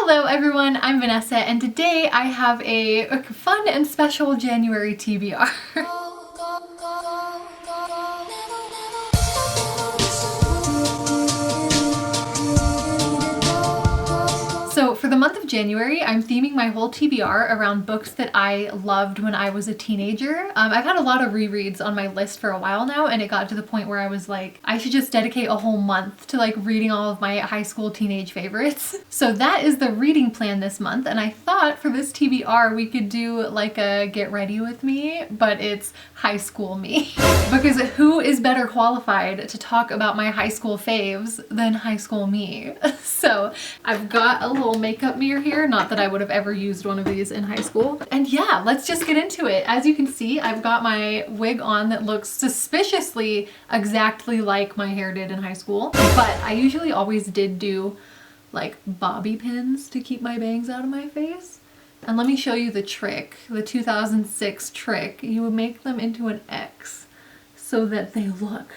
Hello everyone, I'm Vanessa and today I have a fun and special January TBR. So for the month of January, I'm theming my whole TBR around books that I loved when I was a teenager. I've had a lot of rereads on my list for a while now, and it got to the point where I was like, I should just dedicate a whole month to like reading all of my high school teenage favorites. So that is the reading plan this month, and I thought for this TBR we could do like a get ready with me, but it's high school me. Because who is better qualified to talk about my high school faves than high school me? So I've got a little makeup mirror here, not that I would have ever used one of these in high school. And yeah, let's just get into it. As you can see, I've got my wig on that looks suspiciously exactly like my hair did in high school, but I usually always did do like bobby pins to keep my bangs out of my face. And let me show you the trick, the 2006 trick. You would make them into an X so that they look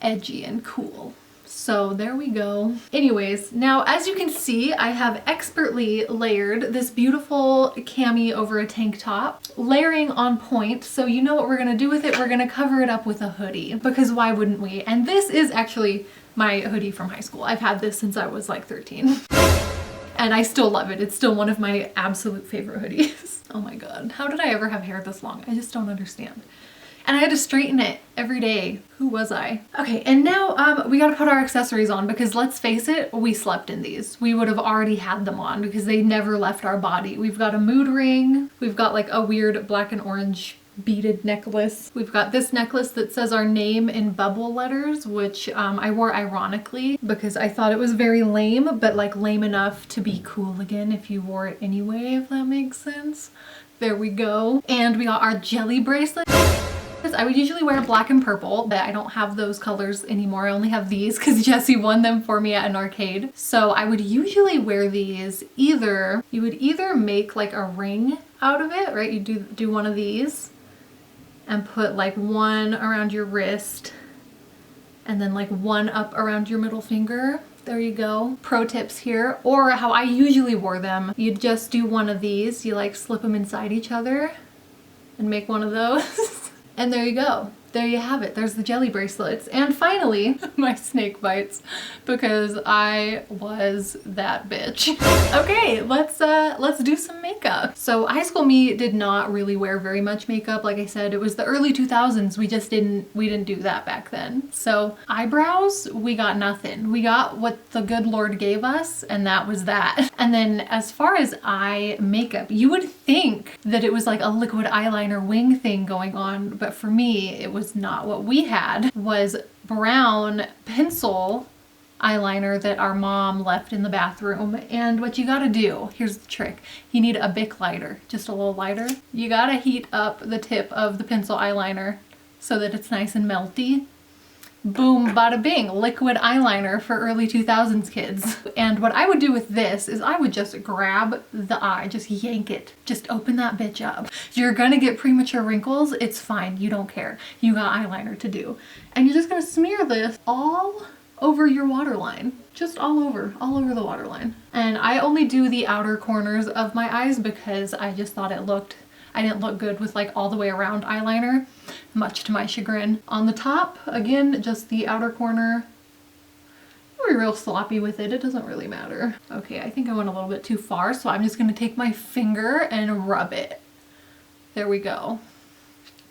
edgy and cool. So there we go. Anyways, now as you can see, I have expertly layered this beautiful cami over a tank top, layering on point. So you know what we're gonna do with it? We're gonna cover it up with a hoodie, because why wouldn't we? And this is actually my hoodie from high school. I've had this since I was like 13. And I still love it. It's still one of my absolute favorite hoodies. Oh my God, how did I ever have hair this long? I just don't understand. And I had to straighten it every day. Who was I? Okay, and now we gotta put our accessories on, because let's face it, we slept in these. We would have already had them on because they never left our body. We've got a mood ring. We've got like a weird black and orange beaded necklace. We've got this necklace that says our name in bubble letters, which I wore ironically because I thought it was very lame, but like lame enough to be cool again if you wore it anyway, if that makes sense. There we go. And we got our jelly bracelet. I would usually wear black and purple, but I don't have those colors anymore. I only have these because Jesse won them for me at an arcade. So I would usually wear these you would either make like a ring out of it, right? You do one of these and put like one around your wrist and then like one up around your middle finger. There you go. Pro tips here. Or how I usually wore them, you'd just do one of these. You like slip them inside each other and make one of those. And there you go. There you have it. There's the jelly bracelets. And finally, my snake bites, because I was that bitch. Okay, let's do some makeup. So high school me did not really wear very much makeup. Like I said, it was the early 2000s. We didn't do that back then. So eyebrows, we got nothing. We got what the good Lord gave us, and that was that. And then as far as eye makeup, you would think that it was like a liquid eyeliner wing thing going on, but for me, it was not. What we had was brown pencil eyeliner that our mom left in the bathroom. And what you gotta do, here's the trick, you need a Bic lighter, just a little lighter. You gotta heat up the tip of the pencil eyeliner so that it's nice and melty. Boom, bada bing, liquid eyeliner for early 2000s kids. And what I would do with this is I would just grab the eye, just yank it, just open that bitch up. You're gonna get premature wrinkles, it's fine, you don't care. You got eyeliner to do. And you're just gonna smear this all over your waterline. Just all over the waterline. And I only do the outer corners of my eyes because I just thought I didn't look good with like all the way around eyeliner, much to my chagrin. On the top, again, just the outer corner. We're real sloppy with it, it doesn't really matter. Okay, I think I went a little bit too far, so I'm just gonna take my finger and rub it. There we go.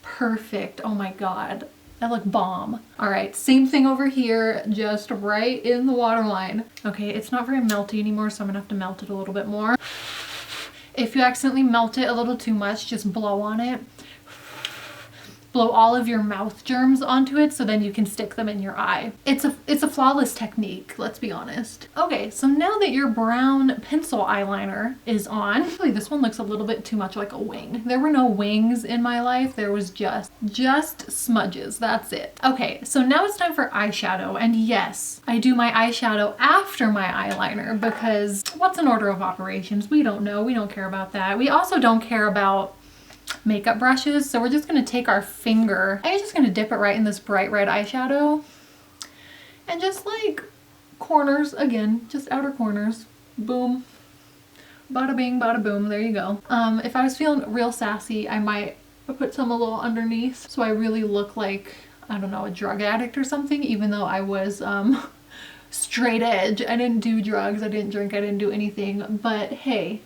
Perfect, oh my God. That looked bomb. All right, same thing over here, just right in the waterline. Okay, it's not very melty anymore, so I'm gonna have to melt it a little bit more. If you accidentally melt it a little too much, just blow on it. Blow all of your mouth germs onto it so then you can stick them in your eye. It's a flawless technique, let's be honest. Okay, so now that your brown pencil eyeliner is on, actually this one looks a little bit too much like a wing. There were no wings in my life, there was just smudges, that's it. Okay, so now it's time for eyeshadow, and yes, I do my eyeshadow after my eyeliner because what's an order of operations? We don't know, we don't care about that. We also don't care about makeup brushes, so we're just going to take our finger. I'm just going to dip it right in this bright red eyeshadow and just like corners, again, just outer corners. Boom. Bada bing, bada boom. There you go. If I was feeling real sassy, I might put some a little underneath so I really look like, I don't know, a drug addict or something, even though I was straight edge. I didn't do drugs, I didn't drink, I didn't do anything, but hey,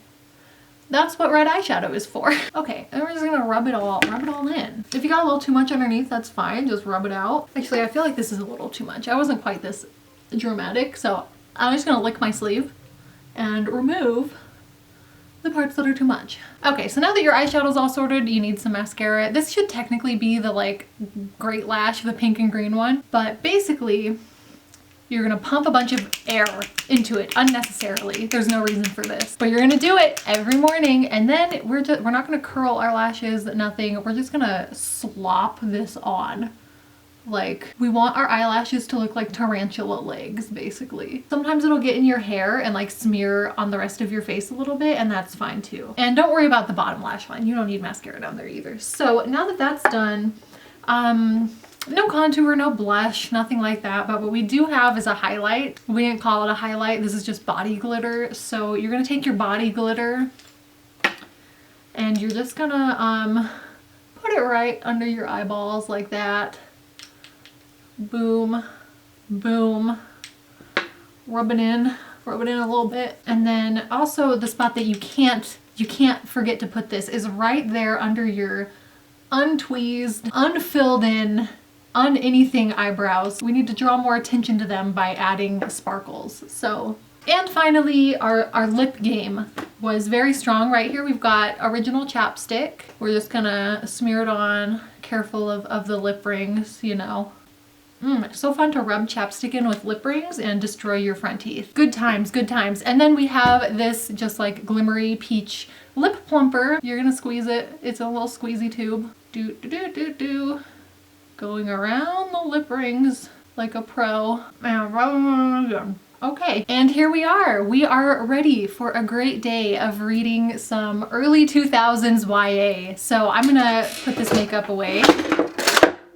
that's what red eyeshadow is for. Okay, and we're just gonna rub it all in. If you got a little too much underneath, that's fine, just rub it out. Actually, I feel like this is a little too much. I wasn't quite this dramatic, so I'm just gonna lick my sleeve and remove the parts that are too much. Okay, so now that your eyeshadow's all sorted, you need some mascara. This should technically be the like Great Lash, the pink and green one, but basically you're gonna pump a bunch of air into it unnecessarily. There's no reason for this, but you're gonna do it every morning, and then we're not gonna curl our lashes, nothing. We're just gonna slop this on. Like, we want our eyelashes to look like tarantula legs, basically. Sometimes it'll get in your hair and like smear on the rest of your face a little bit, and that's fine too. And don't worry about the bottom lash line. You don't need mascara down there either. So now that that's done, no contour, no blush, nothing like that, but what we do have is a highlight. We didn't call it a highlight, this is just body glitter. So you're gonna take your body glitter and you're just gonna put it right under your eyeballs like that. Boom, boom, rub it in a little bit. And then also the spot that you can't forget to put this is right there under your untweezed, unfilled in, anything eyebrows. We need to draw more attention to them by adding sparkles. So, and finally, our lip game was very strong. Right here we've got original chapstick. We're just gonna smear it on, careful of the lip rings, you know. It's so fun to rub chapstick in with lip rings and destroy your front teeth. Good times, good times. And then we have this just like glimmery peach lip plumper. You're gonna squeeze it. It's a little squeezy tube. Do, do, do, do, do. Going around the lip rings like a pro. Okay, and here we are. We are ready for a great day of reading some early 2000s YA. So I'm gonna put this makeup away.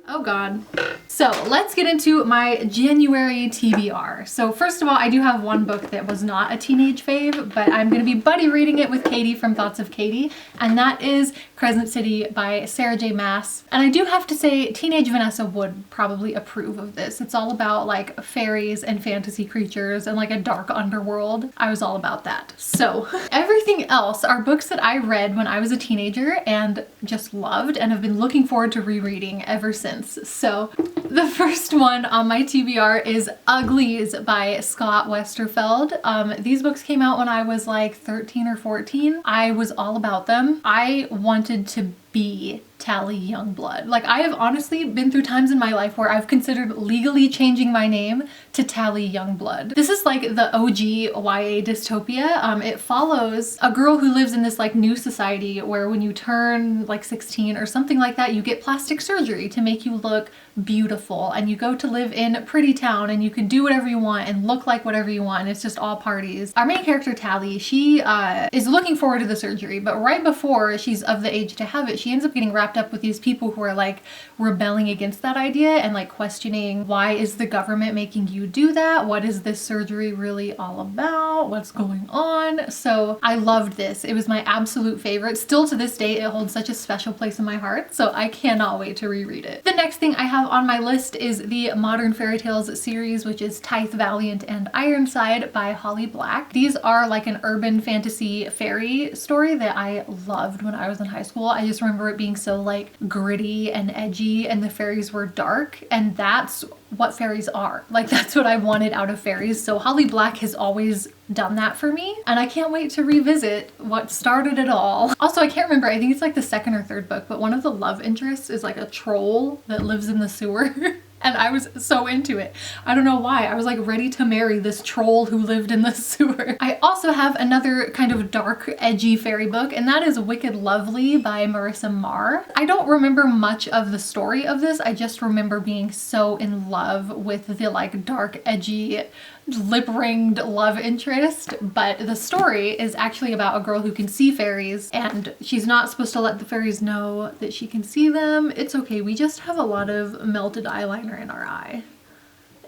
Oh God. So let's get into my January TBR. So first of all, I do have one book that was not a teenage fave, but I'm gonna be buddy reading it with Katie from Thoughts of Katie, and that is Crescent City by Sarah J Maas. And I do have to say, teenage Vanessa would probably approve of this. It's all about like fairies and fantasy creatures and like a dark underworld. I was all about that. So everything else are books that I read when I was a teenager and just loved and have been looking forward to rereading ever since. So the first one on my TBR is Uglies by Scott Westerfeld. These books came out when I was like 13 or 14. I was all about them. I wanted to be Tally Youngblood. Like, I have honestly been through times in my life where I've considered legally changing my name to Tally Youngblood. This is like the OG YA dystopia. It follows a girl who lives in this like new society where when you turn like 16 or something like that, you get plastic surgery to make you look beautiful, and you go to live in Pretty Town and you can do whatever you want and look like whatever you want. It's just all parties. Our main character Tally, she is looking forward to the surgery, but right before she's of the age to have it, she ends up getting wrapped up with these people who are like rebelling against that idea and like questioning, why is the government making you do that? What is this surgery really all about? What's going on? So I loved this. It was my absolute favorite. Still to this day, it holds such a special place in my heart, so I cannot wait to reread it. The next thing I have on my list is the Modern Fairy Tales series, which is Tithe Valiant and Ironside by Holly Black. These are like an urban fantasy fairy story that I loved when I was in high school. I just remember it being so like gritty and edgy, and the fairies were dark, and that's what fairies are. Like, that's what I wanted out of fairies. So Holly Black has always done that for me, and I can't wait to revisit what started it all. Also, I can't remember, I think it's like the second or third book, but one of the love interests is like a troll that lives in the sewer. And I was so into it. I don't know why. I was like ready to marry this troll who lived in the sewer. I also have another kind of dark, edgy fairy book, and that is Wicked Lovely by Marissa Marr. I don't remember much of the story of this. I just remember being so in love with the like dark, edgy, lip-ringed love interest, but the story is actually about a girl who can see fairies, and she's not supposed to let the fairies know that she can see them. It's okay, we just have a lot of melted eyeliner in our eye.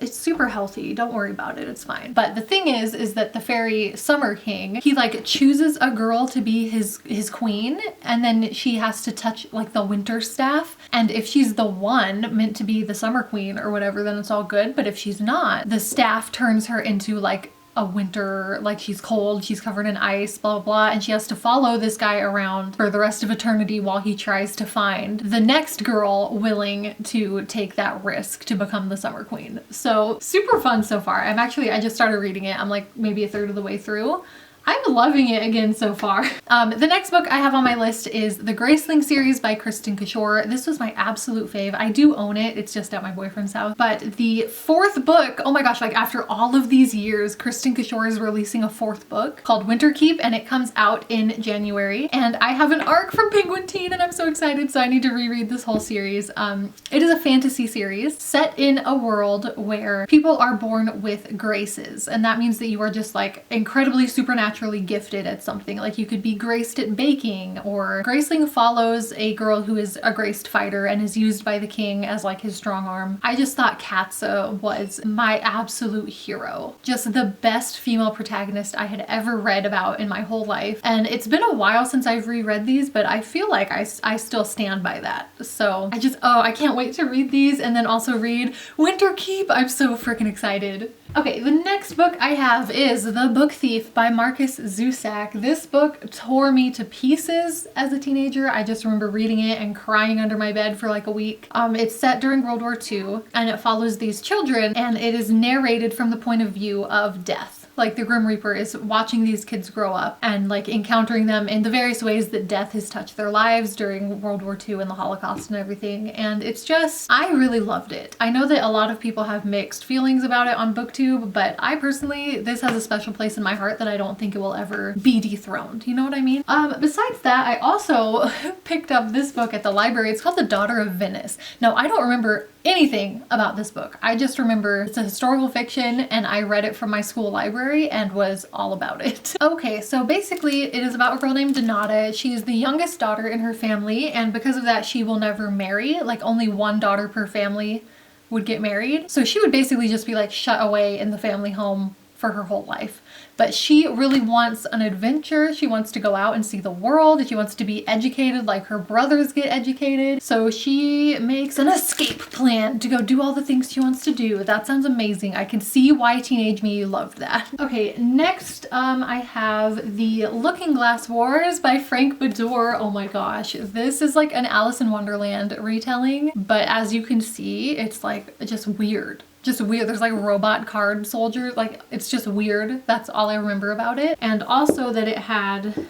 It's super healthy. Don't worry about it. It's fine. But the thing is that the fairy Summer King, he like chooses a girl to be his queen, and then she has to touch like the winter staff. And if she's the one meant to be the summer queen or whatever, then it's all good. But if she's not, the staff turns her into like a winter, like she's cold, she's covered in ice, blah, blah, blah, and she has to follow this guy around for the rest of eternity while he tries to find the next girl willing to take that risk to become the summer queen. So super fun so far. I just started reading it. I'm like maybe a third of the way through. I'm loving it again so far. The next book I have on my list is the Graceling series by Kristen Kishore. This was my absolute fave. I do own it. It's just at my boyfriend's house. But the fourth book, oh my gosh, like after all of these years, Kristen Kishore is releasing a fourth book called Winterkeep, and it comes out in January. And I have an arc from Penguin Teen and I'm so excited, so I need to reread this whole series. It is a fantasy series set in a world where people are born with graces, and that means that you are just like incredibly supernatural gifted at something. Like you could be graced at baking, or Graceling follows a girl who is a graced fighter and is used by the king as like his strong arm. I just thought Katza was my absolute hero. Just the best female protagonist I had ever read about in my whole life. And it's been a while since I've reread these, but I feel like I still stand by that. So I can't wait to read these and then also read Winterkeep. I'm so freaking excited. Okay, the next book I have is The Book Thief by Marcus Zusak. This book tore me to pieces as a teenager. I just remember reading it and crying under my bed for like a week. It's set during World War II and it follows these children, and it is narrated from the point of view of death. Like the Grim Reaper is watching these kids grow up and like encountering them in the various ways that death has touched their lives during World War II and the Holocaust and everything. And it's just, I really loved it. I know that a lot of people have mixed feelings about it on BookTube, but I personally, this has a special place in my heart that I don't think it will ever be dethroned. You know what I mean? Besides that, I also picked up this book at the library. It's called The Daughter of Venice. Now, I don't remember anything about this book. I just remember it's a historical fiction and I read it from my school library and was all about it. Okay, so basically it is about a girl named Donata. She is the youngest daughter in her family, and because of that she will never marry. Like only one daughter per family would get married. So she would basically just be like shut away in the family home for her whole life. But she really wants an adventure. She wants to go out and see the world. She wants to be educated like her brothers get educated. So she makes an escape plan to go do all the things she wants to do. That sounds amazing. I can see why teenage me loved that. Okay, next I have The Looking Glass Wars by Frank Bador. Oh my gosh, this is like an Alice in Wonderland retelling, but as you can see, it's like just weird. Just weird. There's like robot card soldiers. Like it's just weird. That's all I remember about it. And also that it had,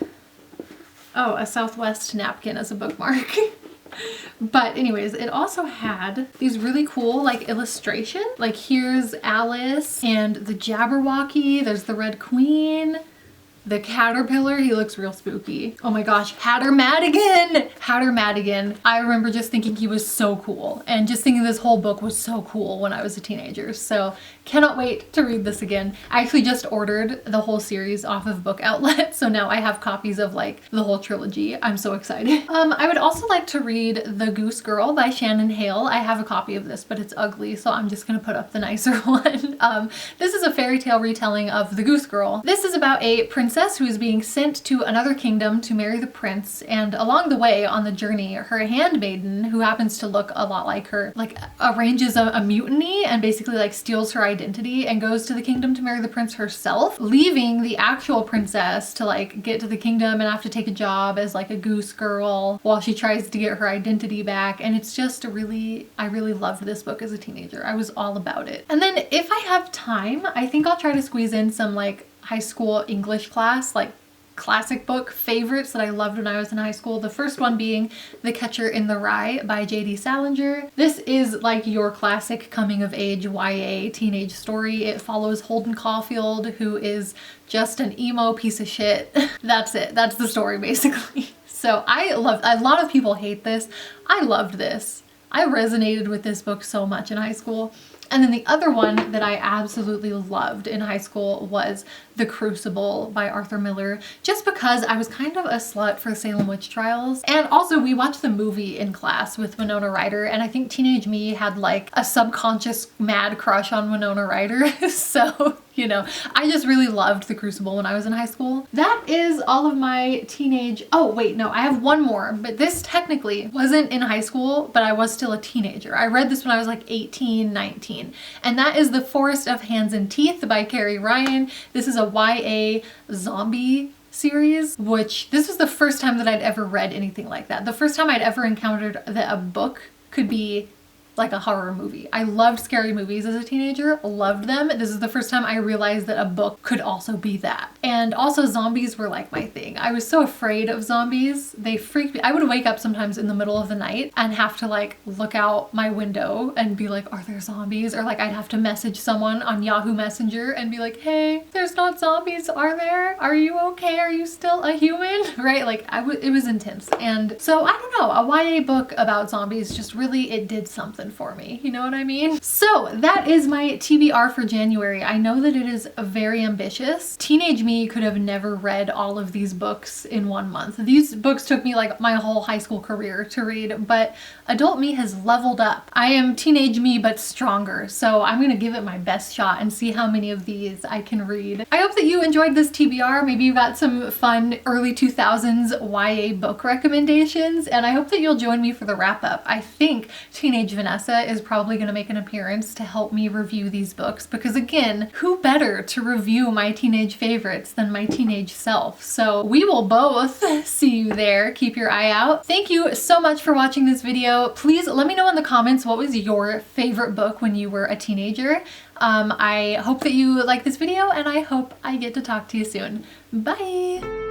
a Southwest napkin as a bookmark. But anyways, it also had these really cool like illustrations. Like here's Alice and the Jabberwocky. There's the Red Queen. The caterpillar, he looks real spooky. Oh my gosh, Hatter Madigan! Hatter Madigan. I remember just thinking he was so cool, and just thinking this whole book was so cool when I was a teenager. So cannot wait to read this again. I actually just ordered the whole series off of Book Outlet, so now I have copies of like the whole trilogy. I'm so excited. I would also like to read The Goose Girl by Shannon Hale. I have a copy of this, but it's ugly, so I'm just gonna put up the nicer one. This is a fairy tale retelling of The Goose Girl. This is about a princess who is being sent to another kingdom to marry the prince, and along the way on the journey, her handmaiden, who happens to look a lot like her, like arranges a mutiny and basically like steals her identity and goes to the kingdom to marry the prince herself, leaving the actual princess to like get to the kingdom and have to take a job as like a goose girl while she tries to get her identity back. And it's just I really loved this book as a teenager. I was all about it. And then if I have time, I think I'll try to squeeze in some like high school English class, like classic book favorites that I loved when I was in high school. The first one being The Catcher in the Rye by J.D. Salinger. This is like your classic coming of age YA teenage story. It follows Holden Caulfield, who is just an emo piece of shit. That's it. That's the story basically. So a lot of people hate this. I loved this. I resonated with this book so much in high school. And then the other one that I absolutely loved in high school was The Crucible by Arthur Miller, just because I was kind of a slut for Salem Witch Trials. And also we watched the movie in class with Winona Ryder, and I think teenage me had like a subconscious mad crush on Winona Ryder. So, you know, I just really loved The Crucible when I was in high school. That is all of my teenage... Oh, wait, no, I have one more, but this technically wasn't in high school, but I was still a teenager. I read this when I was like 18, 19, and that is The Forest of Hands and Teeth by Carrie Ryan. This is a YA zombie series, which this was the first time that I'd ever read anything like that. The first time I'd ever encountered that a book could be like a horror movie. I loved scary movies as a teenager, loved them. This is the first time I realized that a book could also be that. And also zombies were like my thing. I was so afraid of zombies. They freaked me. I would wake up sometimes in the middle of the night and have to like look out my window and be like, are there zombies? Or like I'd have to message someone on Yahoo Messenger and be like, hey, there's not zombies, are there? Are you okay? Are you still a human? Right? Like it was intense. And so I don't know, a YA book about zombies just really, it did something for me, you know what I mean? So that is my TBR for January. I know that it is very ambitious. Teenage me could have never read all of these books in 1 month. These books took me like my whole high school career to read, but adult me has leveled up. I am teenage me but stronger, so I'm gonna give it my best shot and see how many of these I can read. I hope that you enjoyed this TBR. Maybe you got some fun early 2000s YA book recommendations, and I hope that you'll join me for the wrap up. I think Teenage Vanessa is probably going to make an appearance to help me review these books, because again, who better to review my teenage favorites than my teenage self? So we will both see you there. Keep your eye out. Thank you so much for watching this video. Please let me know in the comments what was your favorite book when you were a teenager. I hope that you like this video, and I hope I get to talk to you soon. Bye!